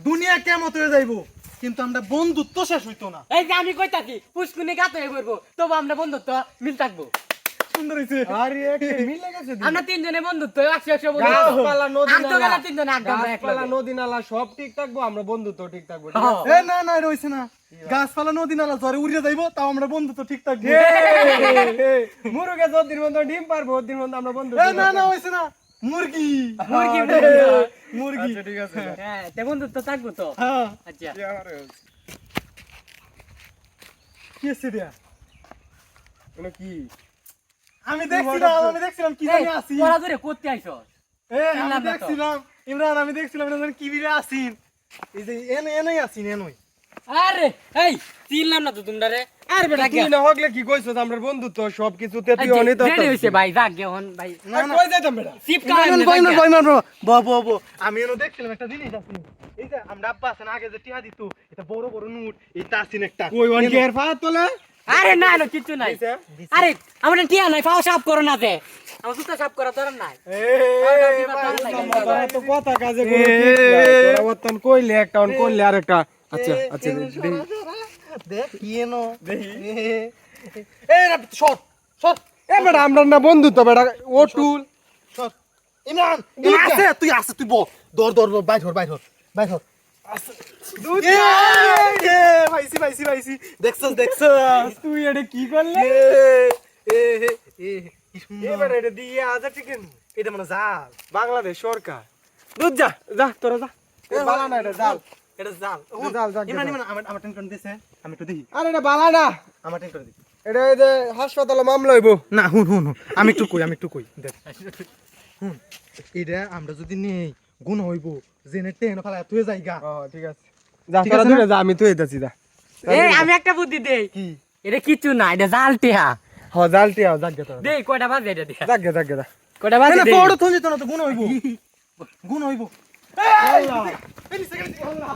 দুনিয়া কেমন হয়ে যাইবো কিন্তু আমরা বন্ধুত্ব শেষ হইতো না। এই যে আমি কইতাছি পুষ্কুনি গাত হয়ে পড়বো তবু আমরা বন্ধুত্ব মিল থাকবো। সুন্দর হইছে। আরে একটা মিল লেগেছে আমরা তিনজনে বন্ধুত্ব 100 বন্ধুত্ব। গাছপালা নদী আর তো নালা গেলে তিনজনে একদম এক গাছপালা লগে। নদী নালা সব ঠিক থাকবো আমরা বন্ধুত্ব ঠিক থাকবো ঠিক হ্যাঁ। আছে? এ না না এটা হইছে না। গাছপালা নদী নালা জ্বরে উড়ে যাইবো তাও আমরা বন্ধুত্ব ঠিক থাকবো। মুরগে যতদিন মতো ডিম পারবো ওদিন মতো আমরা বন্ধু এ না না হইছে না। মুরগি মুরগি মুরগি। আচ্ছা ঠিক আছে হ্যাঁ তে বন্ধুত্ব থাকবো তো। হ্যাঁ আচ্ছা কি আছে দিয়া? মানে কি আমি দেখছিলাম কি জানি আসি। তোরা ধরে করতে আইছস। এ চিনলাম আমি না তো। দেখছিলাম ইমরান আমি দেখছিলাম এটা জানি কি বিরে আসিন। এই যে এনেই আসিন এনেই। আরে এই চিনলাম না তো তোমরা রে। আর বেটা তুই না হগলে কি কইছস আমরা বন্ধুত্ব সব কিছু তে তুই অনিত রেডি হইছে ভাই যাক গেহন ভাই। না না কই যাইতাম বেটা চিপ ইমরান কাম ইমরান বাবু আমি এনে দেখছিলাম একটা জিনিস আসিন। এই যে আমরা আব্বা আছেন আগে যে টিয়া দিত এটা বড় বড় নোট এটা আসিন একটা। কই ওয়ান কেয়ার পা তোলা আরে না না কিছু নাই। আরে আমরা টিয়া নাই পাও সাফ করো না যে। আমার জুতা সাফ করা দরকার নাই। তোরা তো কথা কাজে করে তোরা ওতন কইলে একটা অন কইলে আরেকটা আচ্ছা আচ্ছা দেখ কি এনো এ না শট শট এ বেটা আমরা না বন্ধুত্ব বেটা ও টুল শট ইমরান আছে তুই আছে তুই বল দর দর বাইর হর ভাইসি দেখছস তুই এটা কি করলে কি সুন্দর। এবার এটা দিয়ে আজা টিকেন এটা মানে জাল বাংলাদেশ সরকার দুধ যা যা তোরা যা এ বালা না এটা জাল এটা জাল জাল, জাল, ইমরান জাল। ইমরান আমার টেনশন দিছে আমি একটু দেখি আরে এটা বালা না আমার টেনশন দি এটা এই যে হাসপাতালে মামলা হইব না হুন আমি একটু কই দেখ হুন এটা আমরা যদি নেই গুণ হইব জেনে টেন খালা তুই যাইগা ও ঠিক আছে যা ঠিক তোরা আছে দূরে না? যা আমি তো এতাছি যা এই আমি একটা বুদ্ধি দেই। কি এটা কিছু না এটা জাল টিয়া। হ জালটি আও জাগে তোরা দেই কয়টা বাজে এটা দিয়া। জাগে যা কয়টা বাজে না দেই। পড়ো তুমি তো না তো গুণ হইব আল্লাহ এই সেকেন্ড আল্লাহ